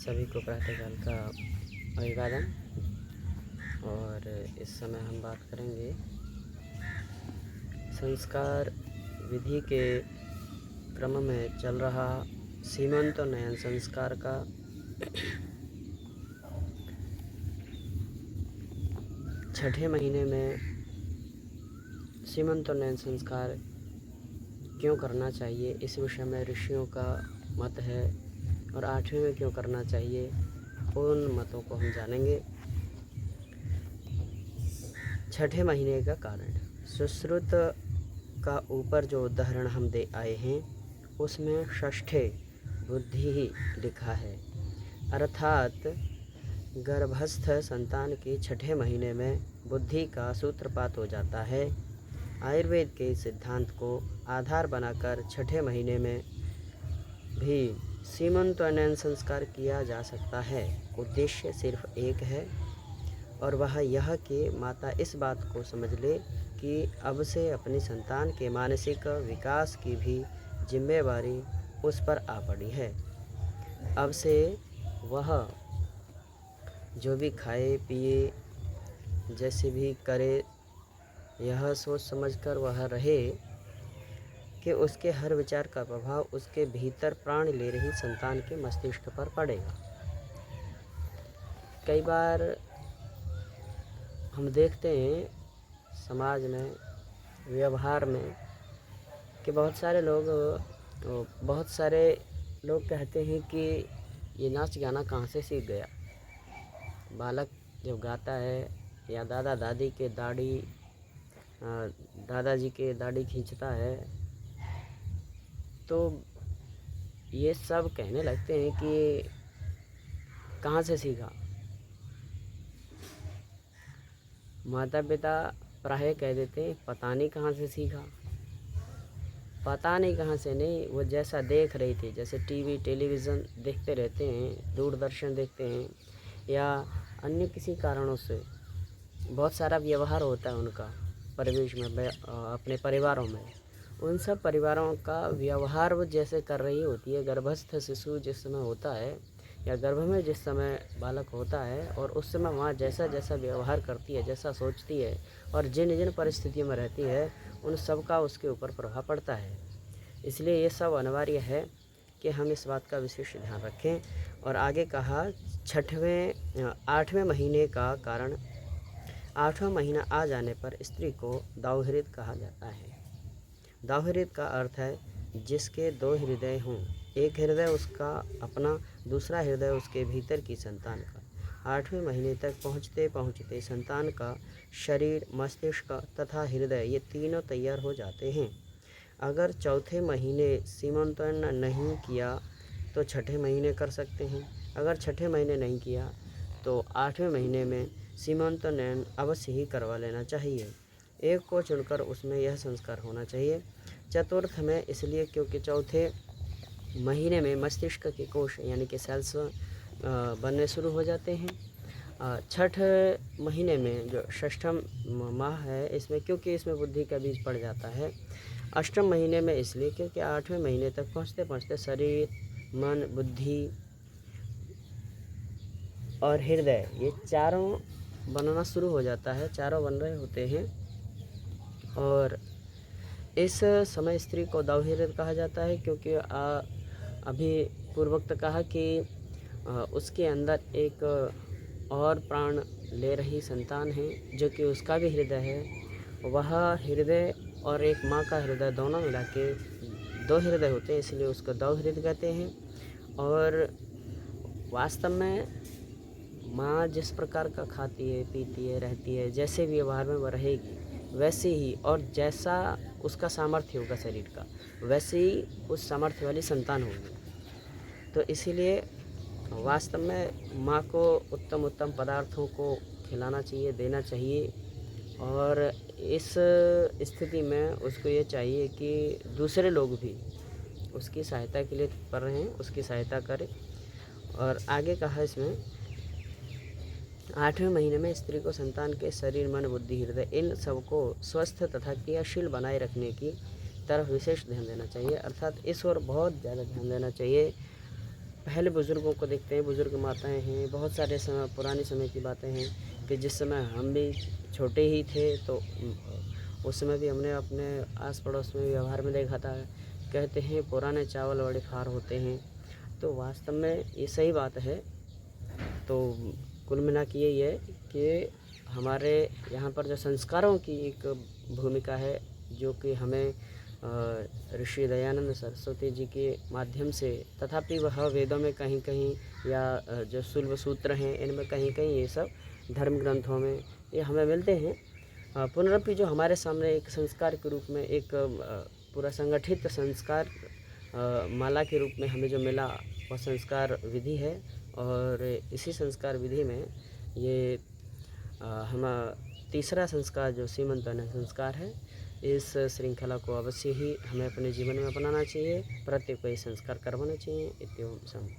सभी को प्रातःकाल का अभिवादन। और इस समय हम बात करेंगे संस्कार विधि के क्रम में चल रहा सीमंतोन्नयन संस्कार का छठे महीने में सीमंतोन्नयन संस्कार क्यों करना चाहिए, इस विषय में ऋषियों का मत है। और 8वें में क्यों करना चाहिए, उन मतों को हम जानेंगे। छठे महीने का कारण, सुश्रुत का ऊपर जो उदाहरण हम दे आए हैं उसमें षष्ठे बुद्धि ही लिखा है, अर्थात गर्भस्थ संतान की छठे महीने में बुद्धि का सूत्रपात हो जाता है। आयुर्वेद के सिद्धांत को आधार बनाकर छठे महीने में भी सीमंतोन्नयन संस्कार किया जा सकता है। उद्देश्य सिर्फ एक है और वह यह कि माता इस बात को समझ ले कि अब से अपनी संतान के मानसिक विकास की भी जिम्मेवारी उस पर आ पड़ी है। अब से वह जो भी खाए पिए, जैसे भी करे, यह सोच समझकर वह रहे कि उसके हर विचार का प्रभाव उसके भीतर प्राण ले रही संतान के मस्तिष्क पर पड़ेगा। कई बार हम देखते हैं समाज में, व्यवहार में, कि बहुत सारे लोग कहते हैं कि ये नाच गाना कहाँ से सीख गया। बालक जब गाता है या दादाजी के दाढ़ी खींचता है तो ये सब कहने लगते हैं कि कहाँ से सीखा। माता पिता प्राय कह देते हैं पता नहीं कहाँ से सीखा। पता नहीं कहाँ से नहीं, वो जैसा देख रही थी, जैसे टीवी टेलीविज़न देखते रहते हैं, दूरदर्शन देखते हैं, या अन्य किसी कारणों से बहुत सारा व्यवहार होता है उनका परिवेश में, अपने परिवारों में। उन सब परिवारों का व्यवहार वो जैसे कर रही होती है। गर्भस्थ शिशु जिस समय होता है या गर्भ में जिस समय बालक होता है, और उस समय वहाँ जैसा जैसा व्यवहार करती है, जैसा सोचती है और जिन जिन परिस्थितियों में रहती है, उन सब का उसके ऊपर प्रभाव पड़ता है। इसलिए ये सब अनिवार्य है कि हम इस बात का विशेष ध्यान रखें। और आगे कहा 8वें महीने का कारण, 8वां महीना आ जाने पर स्त्री को दावहृद कहा जाता है। दावहृद का अर्थ है जिसके 2 हृदय हों, एक हृदय उसका अपना, दूसरा हृदय उसके भीतर की संतान का। 8वें महीने तक पहुँचते पहुँचते संतान का शरीर, मस्तिष्क तथा हृदय, ये तीनों तैयार हो जाते हैं। अगर चौथे महीने सीमंतोन्नयन नहीं किया तो छठे महीने कर सकते हैं। अगर छठे महीने नहीं किया तो 8वें महीने में सीमंतोन्नयन अवश्य ही करवा लेना चाहिए। एक को चुनकर उसमें यह संस्कार होना चाहिए। चतुर्थ में इसलिए क्योंकि चौथे महीने में मस्तिष्क के कोश यानी कि सेल्स बनने शुरू हो जाते हैं। छठ महीने में जो षष्ठम माह है, इसमें क्योंकि इसमें बुद्धि का बीज पड़ जाता है। अष्टम महीने में इसलिए क्योंकि 8वें महीने तक पहुँचते पहुँचते शरीर, मन, बुद्धि और हृदय, ये चारों बनना शुरू हो जाता है, चारों बन रहे होते हैं। और इस समय स्त्री को दावहृद कहा जाता है क्योंकि अभी पूर्वोक्त कहा कि उसके अंदर एक और प्राण ले रही संतान है जो कि उसका भी हृदय है। वह हृदय और एक माँ का हृदय दोनों मिला के 2 हृदय होते हैं, इसलिए उसको दावहृद कहते हैं। और वास्तव में माँ जिस प्रकार का खाती है, पीती है, रहती है, जैसे व्यवहार में वह रहेगी वैसे ही, और जैसा उसका सामर्थ्य होगा शरीर का, वैसे ही उस सामर्थ्य वाली संतान होगी। तो इसीलिए वास्तव में माँ को उत्तम उत्तम पदार्थों को खिलाना चाहिए, देना चाहिए। और इस स्थिति में उसको ये चाहिए कि दूसरे लोग भी उसकी सहायता के लिए तत्पर रहें, उसकी सहायता करें। और आगे कहा इसमें 8वें महीने में स्त्री को संतान के शरीर, मन, बुद्धि, हृदय, इन सबको स्वस्थ तथा क्रियाशील बनाए रखने की तरफ विशेष ध्यान देना चाहिए। अर्थात इस ओर बहुत ज़्यादा ध्यान देना चाहिए पहले बुज़ुर्गों को देखते हैं, बुज़ुर्ग माताएँ हैं, बहुत सारे समय पुराने समय की बातें हैं कि जिस समय हम भी छोटे ही थे तो उस समय भी हमने अपने आस-पड़ोस में व्यवहार में देखा था। कहते हैं पुराने चावल बड़े ख़ार होते हैं, तो वास्तव में ये सही बात है। तो कुल मिला के यही है कि हमारे यहाँ पर जो संस्कारों की एक भूमिका है, जो कि हमें ऋषि दयानंद सरस्वती जी के माध्यम से, तथापि वह वेदों में कहीं-कहीं या जो शुल्ब सूत्र हैं, इनमें कहीं-कहीं ये सब धर्म ग्रंथों में ये हमें मिलते हैं। पुनरपि जो हमारे सामने एक संस्कार के रूप में एक पूरा संगठित संस्कार माला के रूप में हमें जो मिला, वह संस्कार विधि है। और इसी संस्कार विधि में ये हम तीसरा संस्कार जो सीमंतन संस्कार है, इस श्रृंखला को अवश्य ही हमें अपने जीवन में अपनाना चाहिए। प्रत्येक को ये संस्कार करवाना चाहिए। इत्येवं सम्।